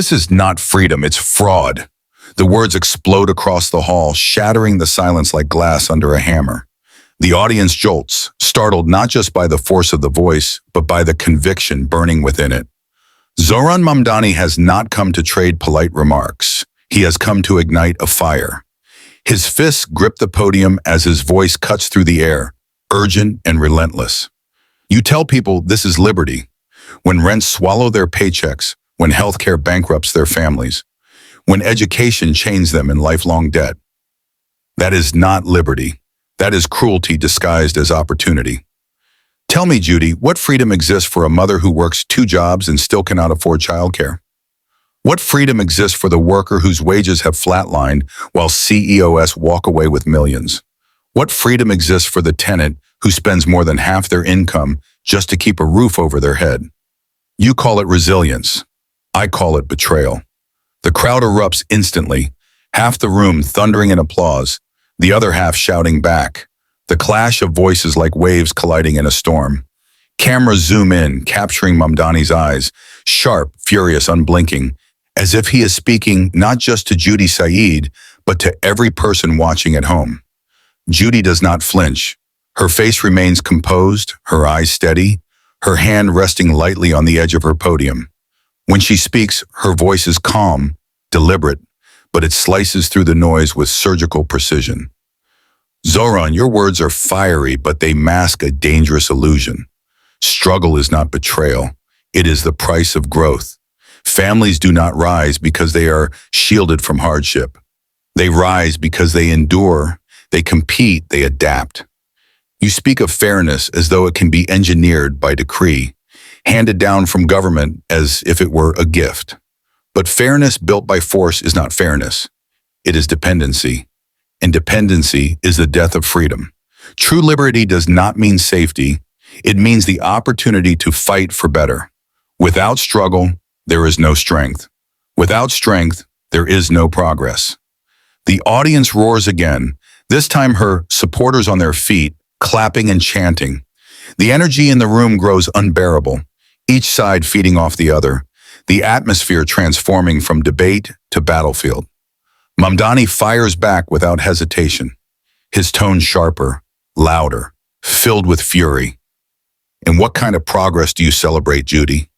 This is not freedom, it's fraud. The words explode across the hall, shattering the silence like glass under a hammer. The audience jolts, startled not just by the force of the voice, but by the conviction burning within it. Zohran Mamdani has not come to trade polite remarks. He has come to ignite a fire. His fists grip the podium as his voice cuts through the air, urgent and relentless. You tell people this is liberty, when rents swallow their paychecks, when healthcare bankrupts their families, when education chains them in lifelong debt. That is not liberty. That is cruelty disguised as opportunity. Tell me, Judy, what freedom exists for a mother who works 2 jobs and still cannot afford childcare? What freedom exists for the worker whose wages have flatlined while CEOs walk away with millions? What freedom exists for the tenant who spends more than half their income just to keep a roof over their head? You call it resilience. I call it betrayal. The crowd erupts instantly, half the room thundering in applause, the other half shouting back. The clash of voices like waves colliding in a storm. Cameras zoom in, capturing Mamdani's eyes, sharp, furious, unblinking, as if he is speaking not just to Judy Said, but to every person watching at home. Judy does not flinch. Her face remains composed, her eyes steady, her hand resting lightly on the edge of her podium. When she speaks, her voice is calm, deliberate, but it slices through the noise with surgical precision. Zohran, your words are fiery, but they mask a dangerous illusion. Struggle is not betrayal. It is the price of growth. Families do not rise because they are shielded from hardship. They rise because they endure, they compete, they adapt. You speak of fairness as though it can be engineered by decree, handed down from government as if it were a gift. But fairness built by force is not fairness. It is dependency. And dependency is the death of freedom. True liberty does not mean safety. It means the opportunity to fight for better. Without struggle, there is no strength. Without strength, there is no progress. The audience roars again, this time her supporters on their feet, clapping and chanting. The energy in the room grows unbearable, each side feeding off the other, the atmosphere transforming from debate to battlefield. Mamdani fires back without hesitation, his tone sharper, louder, filled with fury. And what kind of progress do you celebrate, Judy?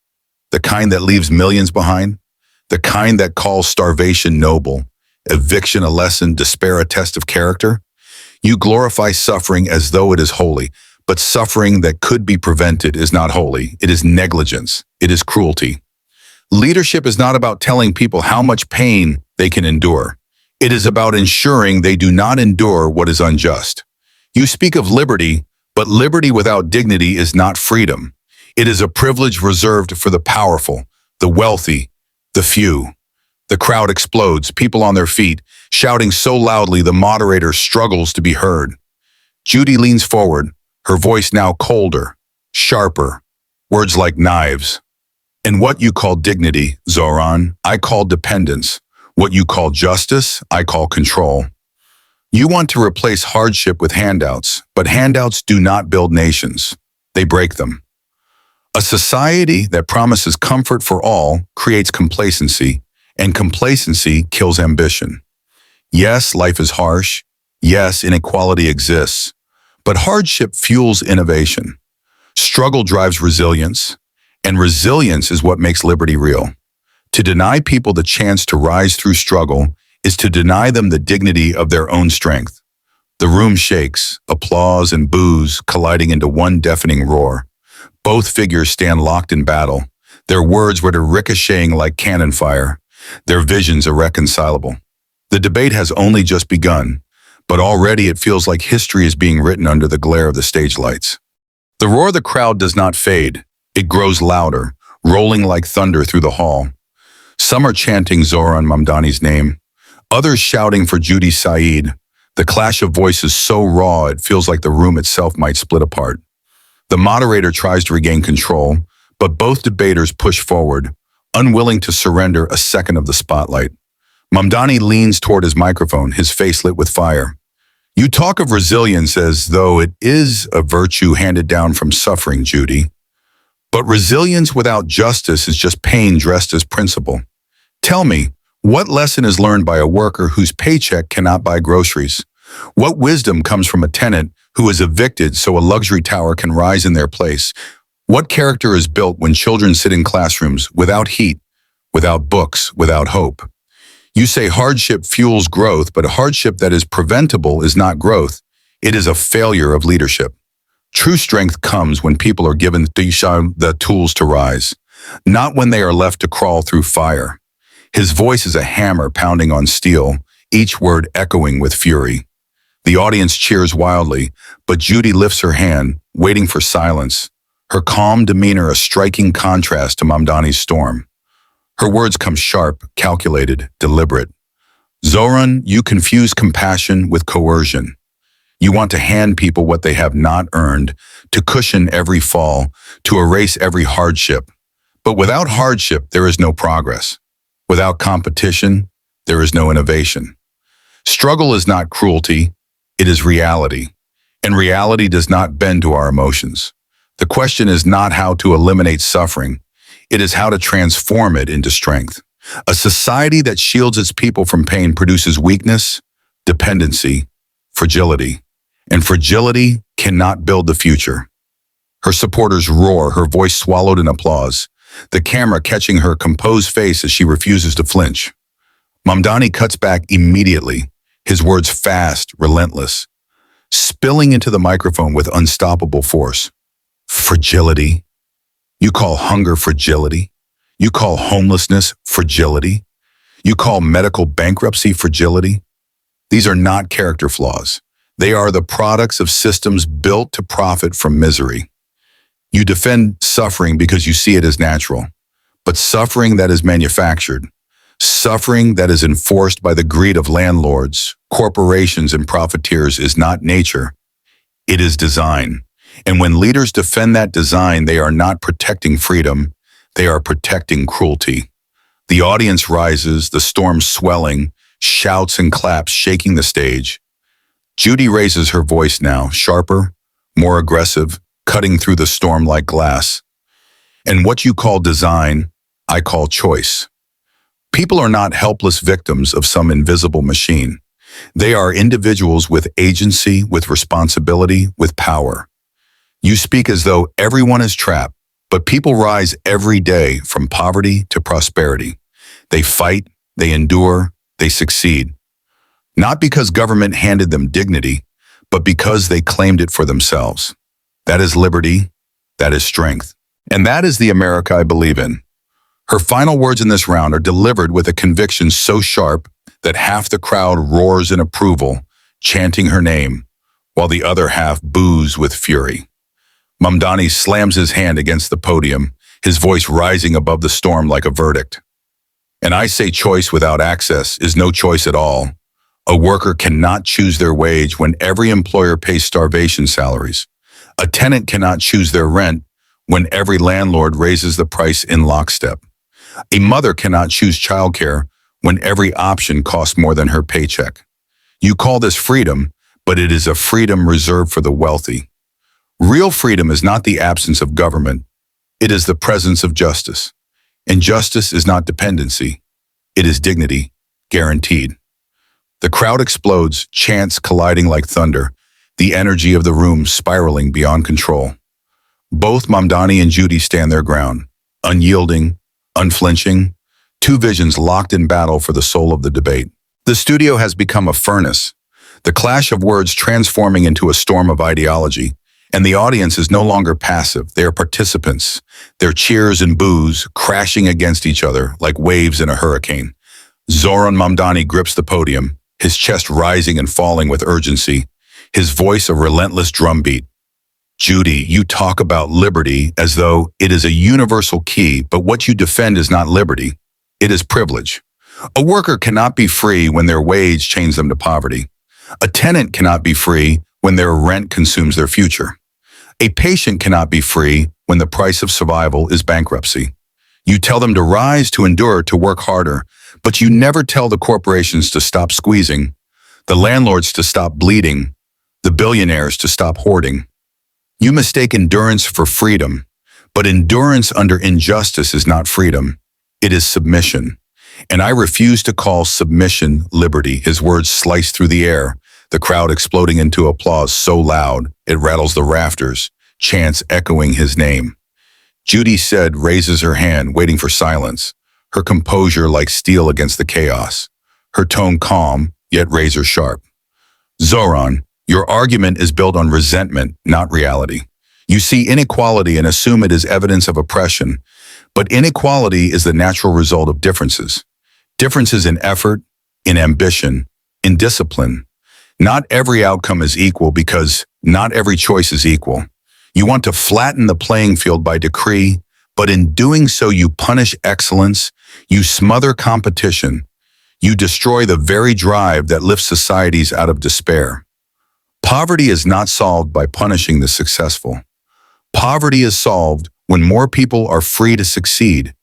The kind that leaves millions behind? The kind that calls starvation noble, eviction a lesson, despair a test of character? You glorify suffering as though it is holy, but suffering that could be prevented is not holy. It is negligence. It is cruelty. Leadership is not about telling people how much pain they can endure. It is about ensuring they do not endure what is unjust. You speak of liberty, but liberty without dignity is not freedom. It is a privilege reserved for the powerful, the wealthy, the few. The crowd explodes, people on their feet, shouting so loudly the moderator struggles to be heard. Judy leans forward, her voice now colder, sharper, words like knives. And what you call dignity, Zohran, I call dependence. What you call justice, I call control. You want to replace hardship with handouts, but handouts do not build nations. They break them. A society that promises comfort for all creates complacency, and complacency kills ambition. Yes, life is harsh. Yes, inequality exists. But hardship fuels innovation. Struggle drives resilience, and resilience is what makes liberty real. To deny people the chance to rise through struggle is to deny them the dignity of their own strength. The room shakes, applause and boos colliding into one deafening roar. Both figures stand locked in battle, their words ricocheting like cannon fire, their visions irreconcilable. The debate has only just begun, but already it feels like history is being written under the glare of the stage lights. The roar of the crowd does not fade. It grows louder, rolling like thunder through the hall. Some are chanting Zohran Mamdani's name, others shouting for Judy Said. The clash of voices so raw it feels like the room itself might split apart. The moderator tries to regain control, but both debaters push forward, unwilling to surrender a second of the spotlight. Mamdani leans toward his microphone, his face lit with fire. You talk of resilience as though it is a virtue handed down from suffering, Judy. But resilience without justice is just pain dressed as principle. Tell me, what lesson is learned by a worker whose paycheck cannot buy groceries? What wisdom comes from a tenant who is evicted so a luxury tower can rise in their place? What character is built when children sit in classrooms without heat, without books, without hope? You say hardship fuels growth, but a hardship that is preventable is not growth. It is a failure of leadership. True strength comes when people are given the tools to rise, not when they are left to crawl through fire. His voice is a hammer pounding on steel, each word echoing with fury. The audience cheers wildly, but Judy lifts her hand, waiting for silence, her calm demeanor a striking contrast to Mamdani's storm. Her words come sharp, calculated, deliberate. Zohran, you confuse compassion with coercion. You want to hand people what they have not earned, to cushion every fall, to erase every hardship. But without hardship, there is no progress. Without competition, there is no innovation. Struggle is not cruelty, it is reality. And reality does not bend to our emotions. The question is not how to eliminate suffering, it is how to transform it into strength. A society that shields its people from pain produces weakness, dependency, fragility. And fragility cannot build the future. Her supporters roar, her voice swallowed in applause, the camera catching her composed face as she refuses to flinch. Mamdani cuts back immediately, his words fast, relentless, spilling into the microphone with unstoppable force. Fragility. You call hunger fragility? You call homelessness fragility? You call medical bankruptcy fragility? These are not character flaws. They are the products of systems built to profit from misery. You defend suffering because you see it as natural, but suffering that is manufactured, suffering that is enforced by the greed of landlords, corporations, and profiteers is not nature. It is design. And when leaders defend that design, they are not protecting freedom, they are protecting cruelty. The audience rises, the storm swelling, shouts and claps shaking the stage. Judy raises her voice now, sharper, more aggressive, cutting through the storm like glass. And what you call design, I call choice. People are not helpless victims of some invisible machine. They are individuals with agency, with responsibility, with power. You speak as though everyone is trapped, but people rise every day from poverty to prosperity. They fight, they endure, they succeed. Not because government handed them dignity, but because they claimed it for themselves. That is liberty, that is strength. And that is the America I believe in. Her final words in this round are delivered with a conviction so sharp that half the crowd roars in approval, chanting her name, while the other half boos with fury. Mamdani slams his hand against the podium, his voice rising above the storm like a verdict. And I say choice without access is no choice at all. A worker cannot choose their wage when every employer pays starvation salaries. A tenant cannot choose their rent when every landlord raises the price in lockstep. A mother cannot choose childcare when every option costs more than her paycheck. You call this freedom, but it is a freedom reserved for the wealthy. Real freedom is not the absence of government. It is the presence of justice. And justice is not dependency. It is dignity, guaranteed. The crowd explodes, chants colliding like thunder, the energy of the room spiraling beyond control. Both Mamdani and Judy stand their ground, unyielding, unflinching, two visions locked in battle for the soul of the debate. The studio has become a furnace, the clash of words transforming into a storm of ideology, and the audience is no longer passive, they are participants, their cheers and boos crashing against each other like waves in a hurricane. Zohran Mamdani grips the podium, his chest rising and falling with urgency, his voice a relentless drumbeat. Judy, you talk about liberty as though it is a universal key, but what you defend is not liberty, it is privilege. A worker cannot be free when their wage chains them to poverty. A tenant cannot be free when their rent consumes their future. A patient cannot be free when the price of survival is bankruptcy. You tell them to rise, to endure, to work harder, but you never tell the corporations to stop squeezing, the landlords to stop bleeding, the billionaires to stop hoarding. You mistake endurance for freedom, but endurance under injustice is not freedom. It is submission. And I refuse to call submission liberty. His words slice through the air, the crowd exploding into applause so loud it rattles the rafters, chants echoing his name. Judy Said raises her hand, waiting for silence, her composure like steel against the chaos, her tone calm, yet razor sharp. Zohran, your argument is built on resentment, not reality. You see inequality and assume it is evidence of oppression, but inequality is the natural result of differences. Differences in effort, in ambition, in discipline. Not every outcome is equal because not every choice is equal. You want to flatten the playing field by decree, but in doing so you punish excellence, you smother competition, you destroy the very drive that lifts societies out of despair. Poverty is not solved by punishing the successful. Poverty is solved when more people are free to succeed,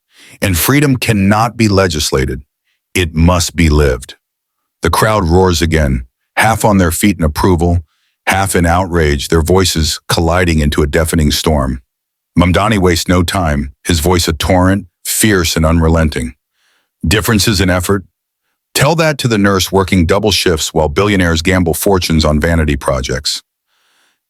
and freedom cannot be legislated. It must be lived. The crowd roars again, half on their feet in approval, half in outrage, their voices colliding into a deafening storm. Mamdani wastes no time, his voice a torrent, fierce and unrelenting. Differences in effort? Tell that to the nurse working double shifts while billionaires gamble fortunes on vanity projects.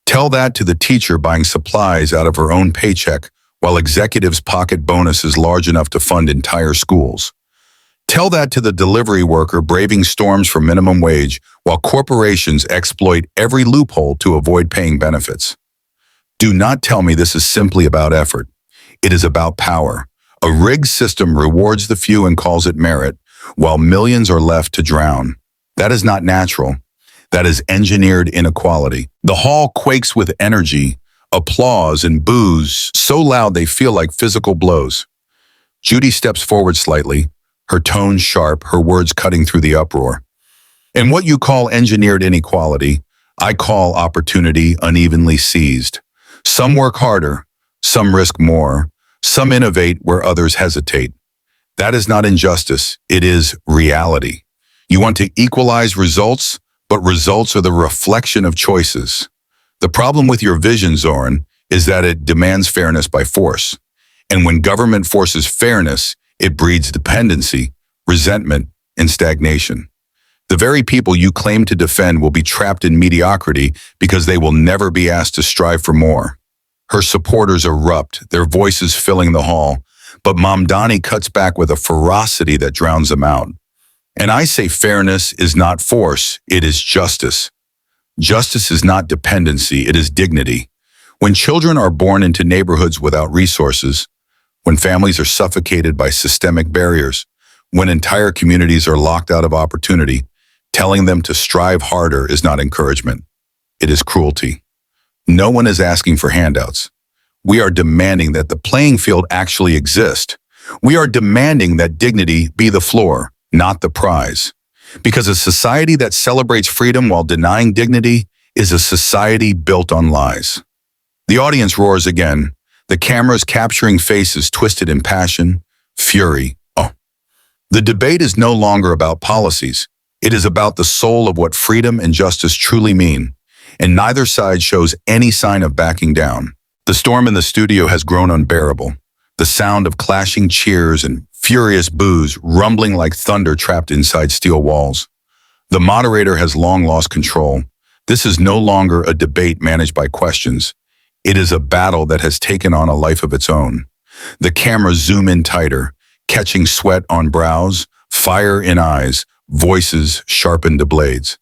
Tell that to the teacher buying supplies out of her own paycheck while executives pocket bonuses large enough to fund entire schools. Tell that to the delivery worker braving storms for minimum wage while corporations exploit every loophole to avoid paying benefits. Do not tell me this is simply about effort. It is about power. A rigged system rewards the few and calls it merit, while millions are left to drown. That is not natural. That is engineered inequality. The hall quakes with energy, applause, and boos so loud they feel like physical blows. Judy steps forward slightly, her tone sharp, her words cutting through the uproar. And what you call engineered inequality, I call opportunity unevenly seized. Some work harder, some risk more, some innovate where others hesitate. That is not injustice, it is reality. You want to equalize results, but results are the reflection of choices. The problem with your vision, Zohran, is that it demands fairness by force. And when government forces fairness, it breeds dependency, resentment, and stagnation. The very people you claim to defend will be trapped in mediocrity because they will never be asked to strive for more. Her supporters erupt, their voices filling the hall, but Mamdani cuts back with a ferocity that drowns them out. And I say fairness is not force, it is justice. Justice is not dependency, it is dignity. When children are born into neighborhoods without resources, when families are suffocated by systemic barriers, when entire communities are locked out of opportunity, telling them to strive harder is not encouragement. It is cruelty. No one is asking for handouts. We are demanding that the playing field actually exist. We are demanding that dignity be the floor, not the prize. Because a society that celebrates freedom while denying dignity is a society built on lies. The audience roars again, the cameras capturing faces twisted in passion, fury. Oh. The debate is no longer about policies. It is about the soul of what freedom and justice truly mean, and neither side shows any sign of backing down. The storm in the studio has grown unbearable, the sound of clashing cheers and furious boos rumbling like thunder trapped inside steel walls. The moderator has long lost control. This is no longer a debate managed by questions. It is a battle that has taken on a life of its own. The cameras zoom in tighter, catching sweat on brows, fire in eyes, voices sharpened to blades.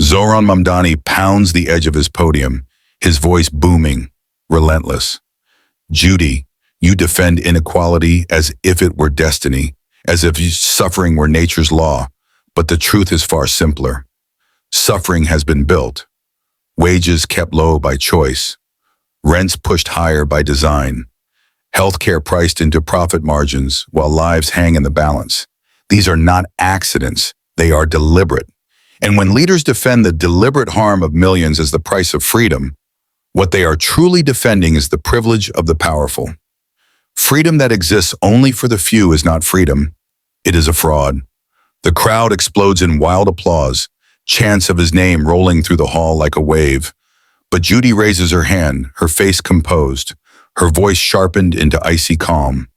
Zohran Mamdani pounds the edge of his podium, his voice booming, relentless. Judy, you defend inequality as if it were destiny, as if suffering were nature's law, but the truth is far simpler. Suffering has been built, wages kept low by choice, rents pushed higher by design, healthcare priced into profit margins while lives hang in the balance. These are not accidents, they are deliberate. And when leaders defend the deliberate harm of millions as the price of freedom, what they are truly defending is the privilege of the powerful. Freedom that exists only for the few is not freedom. It is a fraud. The crowd explodes in wild applause, chants of his name rolling through the hall like a wave. But Judy raises her hand, her face composed, her voice sharpened into icy calm.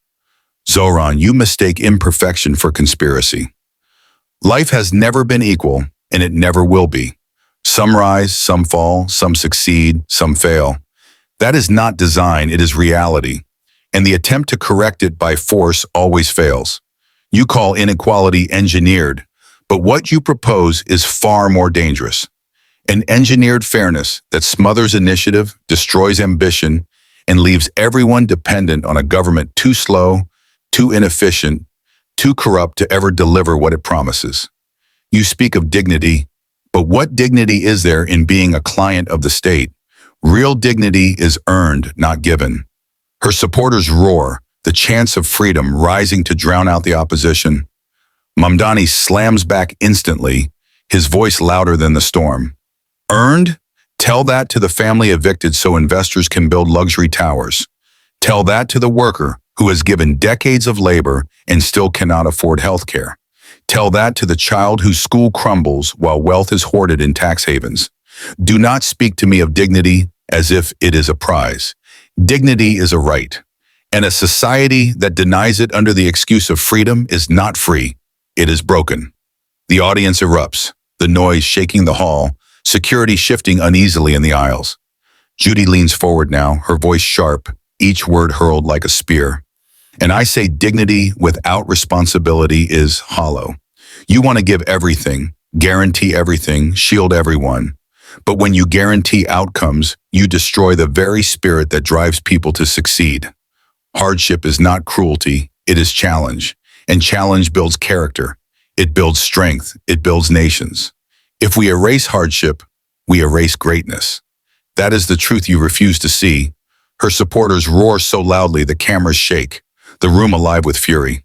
Zohran, you mistake imperfection for conspiracy. Life has never been equal, and it never will be. Some rise, some fall, some succeed, some fail. That is not design, it is reality. And the attempt to correct it by force always fails. You call inequality engineered, but what you propose is far more dangerous. An engineered fairness that smothers initiative, destroys ambition, and leaves everyone dependent on a government too slow, too inefficient, too corrupt to ever deliver what it promises. You speak of dignity, but what dignity is there in being a client of the state? Real dignity is earned, not given. Her supporters roar, the chants of freedom rising to drown out the opposition. Mamdani slams back instantly, his voice louder than the storm. Earned? Tell that to the family evicted so investors can build luxury towers. Tell that to the worker who has given decades of labor and still cannot afford health care. Tell that to the child whose school crumbles while wealth is hoarded in tax havens. Do not speak to me of dignity as if it is a prize. Dignity is a right, and a society that denies it under the excuse of freedom is not free. It is broken. The audience erupts, the noise shaking the hall, security shifting uneasily in the aisles. Judy leans forward now, her voice sharp, each word hurled like a spear. And I say dignity without responsibility is hollow. You want to give everything, guarantee everything, shield everyone. But when you guarantee outcomes, you destroy the very spirit that drives people to succeed. Hardship is not cruelty, it is challenge. And challenge builds character. It builds strength. It builds nations. If we erase hardship, we erase greatness. That is the truth you refuse to see. Her supporters roar so loudly the cameras shake, the room alive with fury.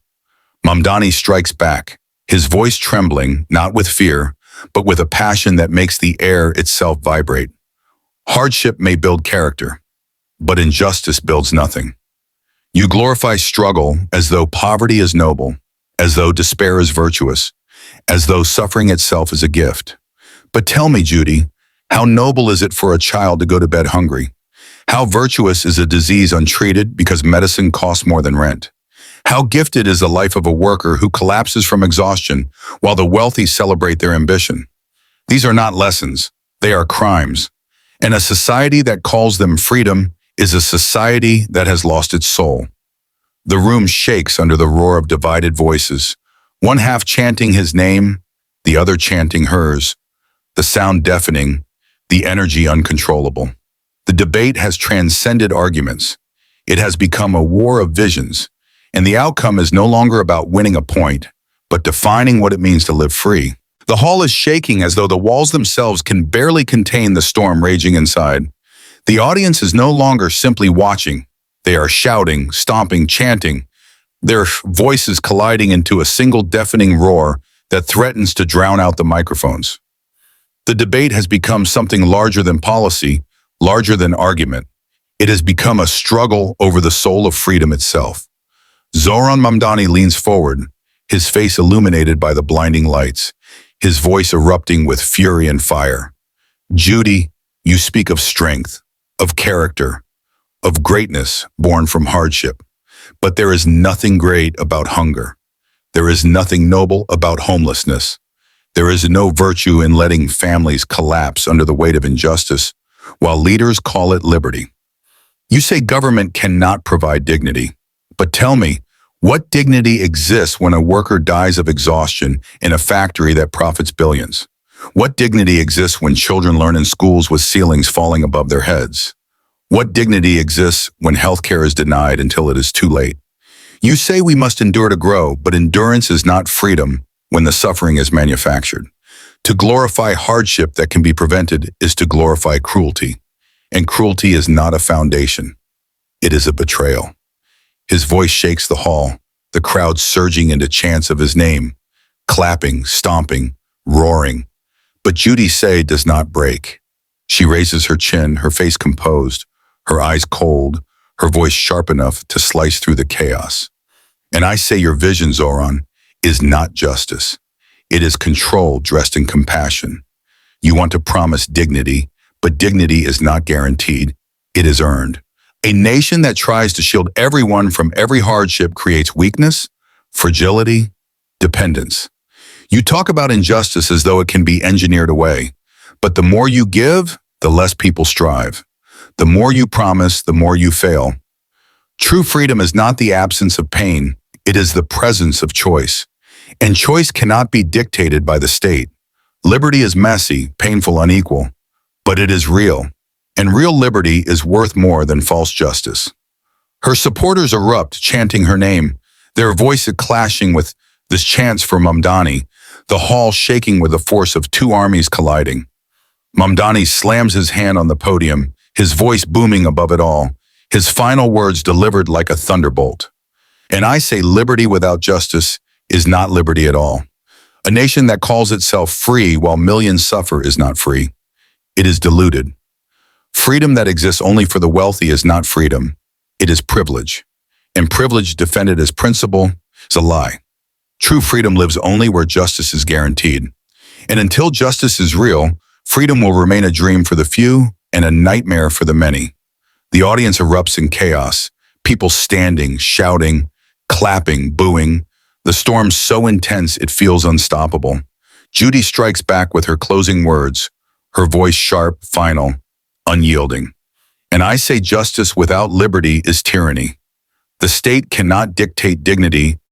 Mamdani strikes back, his voice trembling, not with fear, but with a passion that makes the air itself vibrate. Hardship may build character, but injustice builds nothing. You glorify struggle as though poverty is noble, as though despair is virtuous, as though suffering itself is a gift. But tell me, Judy, how noble is it for a child to go to bed hungry? How virtuous is a disease untreated because medicine costs more than rent? How gifted is the life of a worker who collapses from exhaustion while the wealthy celebrate their ambition? These are not lessons, they are crimes. And a society that calls them freedom is a society that has lost its soul. The room shakes under the roar of divided voices, one half chanting his name, the other chanting hers, the sound deafening, the energy uncontrollable. The debate has transcended arguments. It has become a war of visions, and the outcome is no longer about winning a point, but defining what it means to live free. The hall is shaking as though the walls themselves can barely contain the storm raging inside. The audience is no longer simply watching. They are shouting, stomping, chanting, their voices colliding into a single deafening roar that threatens to drown out the microphones. The debate has become something larger than policy, larger than argument. It has become a struggle over the soul of freedom itself. Zohran Mamdani leans forward, his face illuminated by the blinding lights, his voice erupting with fury and fire. Judy, you speak of strength, of character, of greatness born from hardship. But there is nothing great about hunger. There is nothing noble about homelessness. There is no virtue in letting families collapse under the weight of injustice, while leaders call it liberty. You say government cannot provide dignity, but tell me, what dignity exists when a worker dies of exhaustion in a factory that profits billions? What dignity exists when children learn in schools with ceilings falling above their heads? What dignity exists when healthcare is denied until it is too late? You say we must endure to grow, but endurance is not freedom when the suffering is manufactured. To glorify hardship that can be prevented is to glorify cruelty, and cruelty is not a foundation. It is a betrayal. His voice shakes the hall, the crowd surging into chants of his name, clapping, stomping, roaring. But Judy Said does not break. She raises her chin, her face composed, her eyes cold, her voice sharp enough to slice through the chaos. And I say your vision, Zohran, is not justice. It is control dressed in compassion. You want to promise dignity, but dignity is not guaranteed. It is earned. A nation that tries to shield everyone from every hardship creates weakness, fragility, dependence. You talk about injustice as though it can be engineered away, but the more you give, the less people strive. The more you promise, the more you fail. True freedom is not the absence of pain, it is the presence of choice. And choice cannot be dictated by the state. Liberty is messy, painful, unequal, but it is real. And real liberty is worth more than false justice. Her supporters erupt, chanting her name, their voices clashing with this chants for Mamdani, the hall shaking with the force of two armies colliding. Mamdani slams his hand on the podium, his voice booming above it all, his final words delivered like a thunderbolt. And I say liberty without justice is not liberty at all. A nation that calls itself free while millions suffer is not free. It is deluded. Freedom that exists only for the wealthy is not freedom. It is privilege. And privilege defended as principle is a lie. True freedom lives only where justice is guaranteed. And until justice is real, freedom will remain a dream for the few and a nightmare for the many. The audience erupts in chaos, people standing, shouting, clapping, booing. The storm so intense it feels unstoppable. Judy strikes back with her closing words, her voice sharp, final, unyielding. And I say justice without liberty is tyranny. The state cannot dictate dignity,